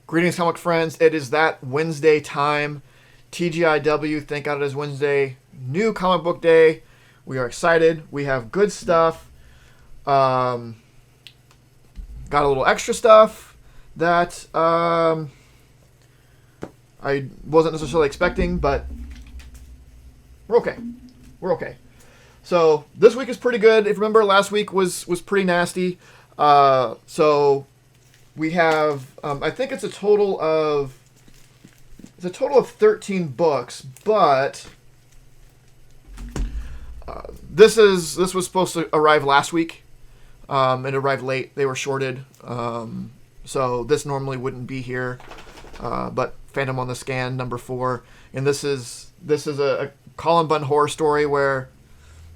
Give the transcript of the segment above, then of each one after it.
Greetings, comic friends. It is that Wednesday time. TGIW, thank God it is Wednesday. New comic book day. We are excited. We have good stuff. Got a little extra stuff that I wasn't necessarily expecting, but we're okay. We're okay. So this week is pretty good. If you remember, last week was pretty nasty. So we have, I think it's a total of 13 books, but this was supposed to arrive last week. It arrived late. They were shorted. So this normally wouldn't be here. But Phantom on the Scan #4, and this is a Colin Bunn horror story where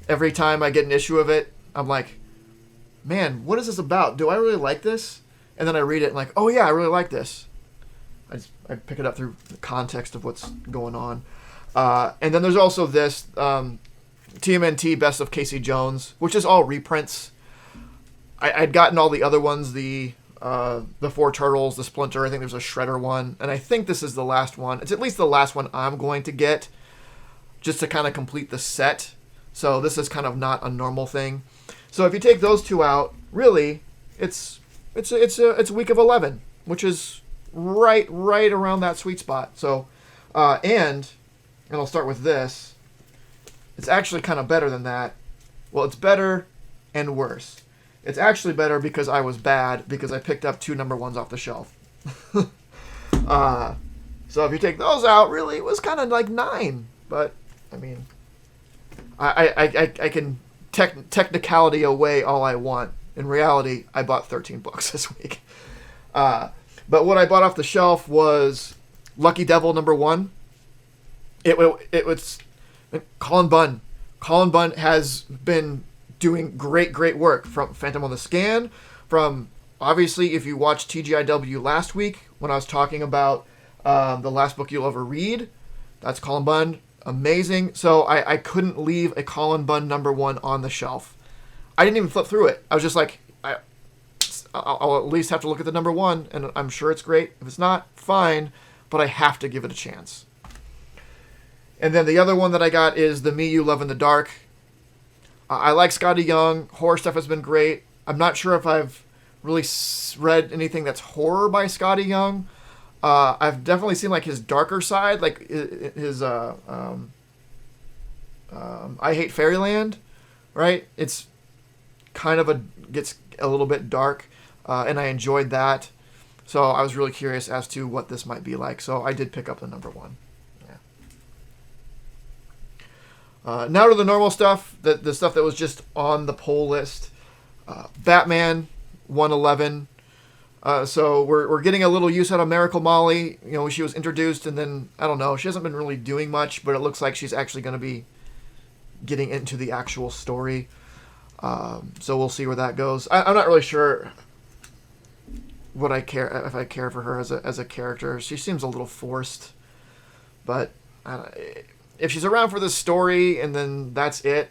every time I get an issue of it, I'm like, man, what is this about? Do I really like this? And then I read it and like, oh yeah, I really like this. I pick it up through the context of what's going on. And then there's also this TMNT Best of Casey Jones, which is all reprints. I'd gotten all the other ones, the Four Turtles, the Splinter. I think there's a Shredder one, and I think this is the last one. It's at least the last one I'm going to get, just to kind of complete the set. So this is kind of not a normal thing. So if you take those two out, really, it's a week of 11, which is right around that sweet spot. So, and I'll start with this. It's actually kind of better than that. Well, it's better and worse. It's actually better because I was bad, because I picked up 2 number ones off the shelf. So if you take those out, really, it was kind of like 9. But, I mean, I can technicality away all I want. In reality, I bought 13 books this week. But what I bought off the shelf was Lucky Devil #1. It was Colin Bunn. Colin Bunn has been doing great work, from Phantom on the Scan, from, obviously, if you watched TGIW last week when I was talking about the last book you'll ever read, that's Colin Bunn. Amazing. So I couldn't leave a Colin Bunn #1 on the shelf. I didn't even flip through it. I was just like, I'll at least have to look at the #1, and I'm sure it's great. If it's not, fine, but I have to give it a chance. And then the other one that I got is the Me You Love in the Dark. I like Scotty Young. Horror stuff has been great. I'm not sure if I've really read anything that's horror by Scotty Young. I've definitely seen like his darker side, like his I Hate Fairyland, right? It's kind of gets a little bit dark, and I enjoyed that. So I was really curious as to what this might be like. So I did pick up the #1. Yeah. Now to the normal stuff, the stuff that was just on the poll list. Batman 111. So we're getting a little use out of Miracle Molly. You know, she was introduced, and then, I don't know, she hasn't been really doing much, but it looks like she's actually going to be getting into the actual story. So we'll see where that goes. I'm not really sure if I care for her as a character. She seems a little forced, but if she's around for this story and then that's it,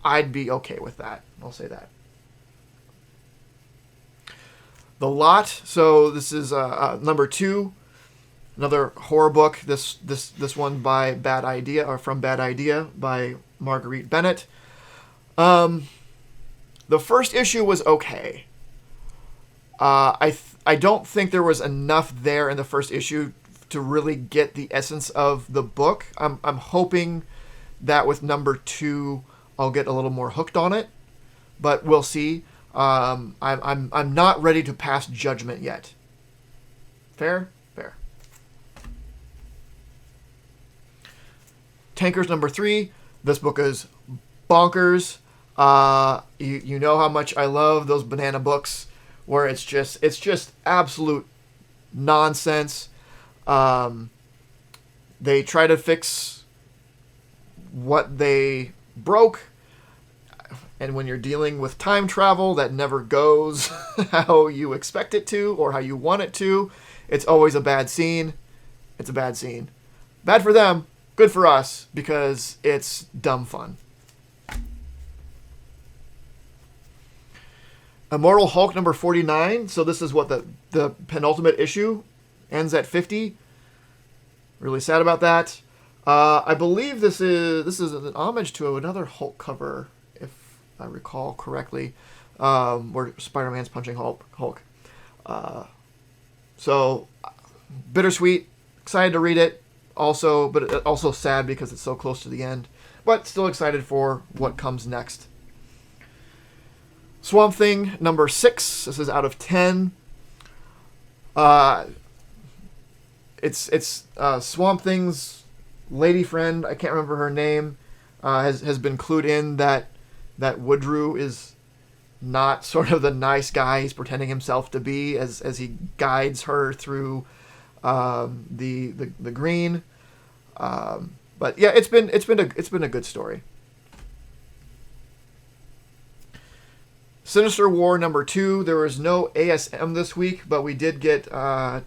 I'd be okay with that. I'll say that. The Lot. So this is #2, another horror book. This one by Bad Idea, or from Bad Idea, by Marguerite Bennett. The first issue was okay. I don't think there was enough there in the first issue to really get the essence of the book. I'm hoping that with #2 I'll get a little more hooked on it, but we'll see. I'm not ready to pass judgment yet. Fair? Fair. Tankers #3. This book is bonkers. You know how much I love those banana books where it's just absolute nonsense. They try to fix what they broke, and when you're dealing with time travel, that never goes how you expect it to or how you want it to. It's always a bad scene. It's a bad scene. Bad for them, good for us, because it's dumb fun. Immortal Hulk #49. So this is what the penultimate issue ends at 50. Really sad about that. I believe this is an homage to another Hulk cover, if I recall correctly, where Spider-Man's punching Hulk. So bittersweet. Excited to read it. But also sad because it's so close to the end. But still excited for what comes next. Swamp Thing number 6. This is out of 10. It's Swamp Thing's lady friend. I can't remember her name. Has been clued in that Woodrue is not sort of the nice guy he's pretending himself to be as he guides her through the green. But yeah, it's been a good story. Sinister War number 2. There was no ASM this week, but we did get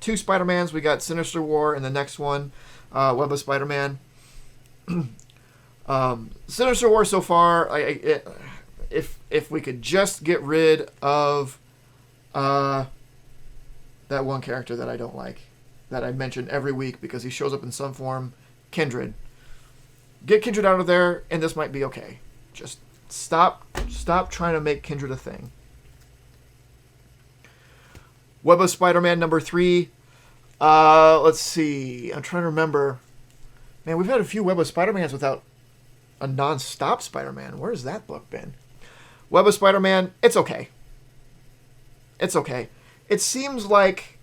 2 Spider-Mans. We got Sinister War and the next one, Web of Spider-Man. Sinister War so far, if we could just get rid of that one character that I don't like, that I mention every week because he shows up in some form, Kindred. Get Kindred out of there, and this might be okay. Just stop trying to make Kindred a thing. Web of Spider-Man number 3. Let's see. I'm trying to remember. Man, we've had a few Web of Spider-Mans without a non-stop Spider-Man. Where's that book been? Web of Spider-Man, it's okay. It's okay. It seems like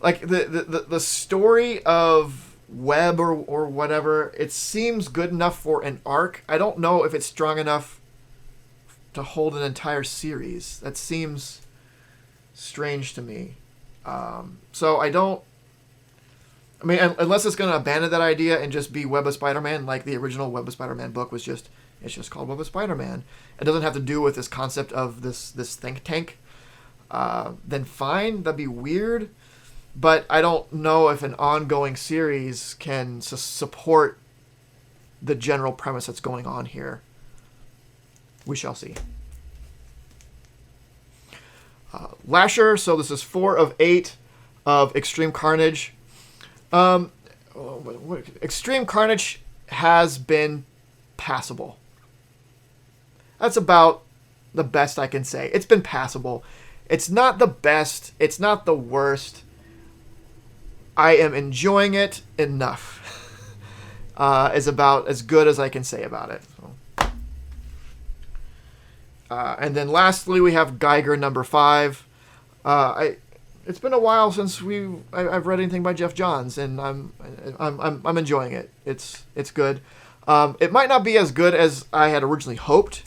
the story of Web or whatever, it seems good enough for an arc. I don't know if it's strong enough to hold an entire series. That seems strange to me. So I don't... I mean, unless it's going to abandon that idea and just be Web of Spider-Man, like the original Web of Spider-Man book was just... It's just called Web of Spider-Man. It doesn't have to do with this concept of this think tank. Then fine, that'd be weird. But I don't know if an ongoing series can support the general premise that's going on here. We shall see. Lasher, so this is 4 of 8 of Extreme Carnage. Extreme Carnage has been passable. That's about the best I can say. It's been passable. It's not the best. It's not the worst. I am enjoying it enough. Is about as good as I can say about it. So. And then lastly, we have Geiger number 5. It's been a while since I've read anything by Jeff Johns, and I'm enjoying it. It's good. It might not be as good as I had originally hoped,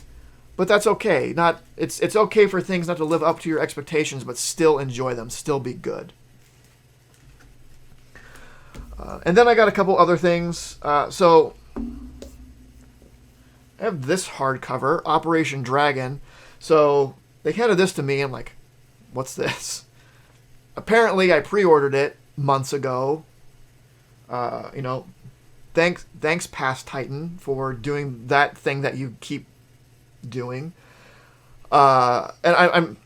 but that's okay. It's okay for things not to live up to your expectations, but still enjoy them, still be good. And then I got a couple other things. So I have this hardcover, Operation Dragon. So they handed this to me. I'm like, what's this? Apparently, I pre-ordered it months ago. Thanks, Past Titan, for doing that thing that you keep doing. And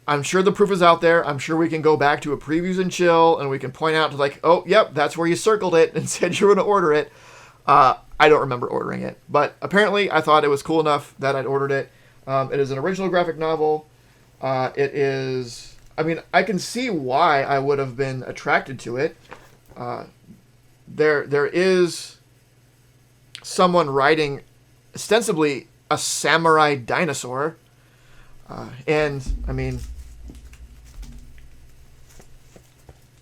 I'm sure the proof is out there. I'm sure we can go back to a previews and chill, and we can point out to like, oh, yep, that's where you circled it and said you were going to order it. I don't remember ordering it, but apparently I thought it was cool enough that I'd ordered it. It is an original graphic novel. It is... I mean, I can see why I would have been attracted to it. There is someone riding ostensibly a samurai dinosaur. And, I mean,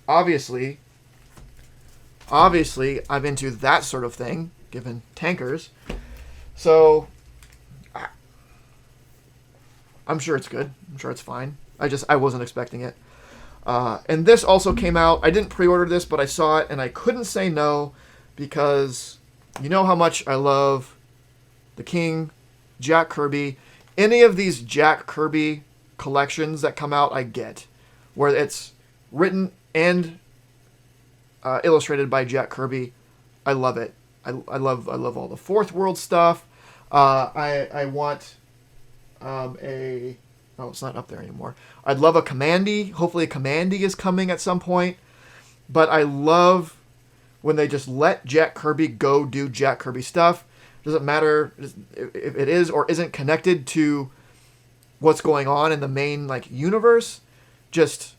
obviously, I'm into that sort of thing, given tankers. So, I'm sure it's good. I'm sure it's fine. I wasn't expecting it. And this also came out. I didn't pre-order this, but I saw it, and I couldn't say no, because you know how much I love the King, Jack Kirby. Any of these Jack Kirby collections that come out, I get. Where it's written and illustrated by Jack Kirby. I love it. I love all the Fourth World stuff. I want a Oh, it's not up there anymore. I'd love a Commandy. Hopefully a Commandy is coming at some point. But I love when they just let Jack Kirby go do Jack Kirby stuff. Doesn't matter if it is or isn't connected to what's going on in the main like universe. Just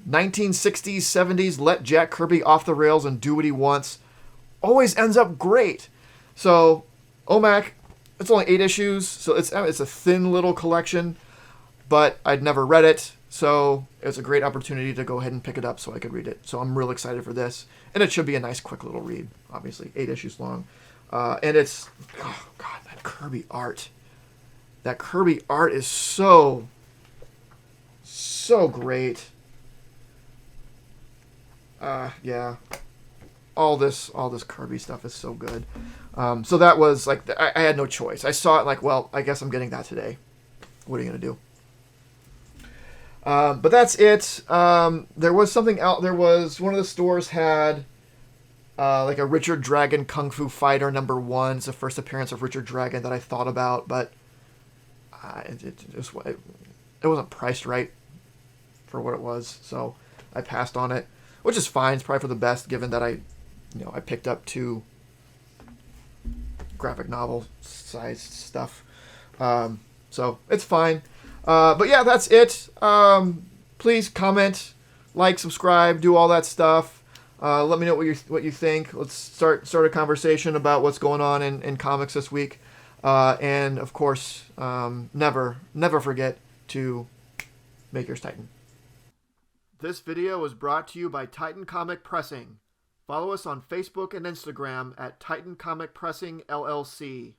1960s, 70s, let Jack Kirby off the rails and do what he wants. Always ends up great. So, OMAC, it's only 8 issues, so it's a thin little collection, but I'd never read it, so it was a great opportunity to go ahead and pick it up so I could read it. So I'm real excited for this, and it should be a nice, quick little read, obviously, 8 issues long. And it's, oh God, that Kirby art. That Kirby art is so great. Yeah. All this Kirby stuff is so good. So that was like, I had no choice. I saw it like, well, I guess I'm getting that today. What are you going to do? But that's it. There was something else. There was, one of the stores had like a Richard Dragon Kung Fu Fighter #1. It's the first appearance of Richard Dragon that I thought about, but it wasn't priced right for what it was, so I passed on it, which is fine. It's probably for the best, given that I picked up 2 graphic novel size stuff, so it's fine. But yeah, that's it. Please comment, like, subscribe, do all that stuff. Let me know what you think. Let's start a conversation about what's going on in comics this week. And of course, never forget to make yours Titan. This video was brought to you by Titan Comic Pressing. Follow us on Facebook and Instagram at Titan Comic Pressing LLC.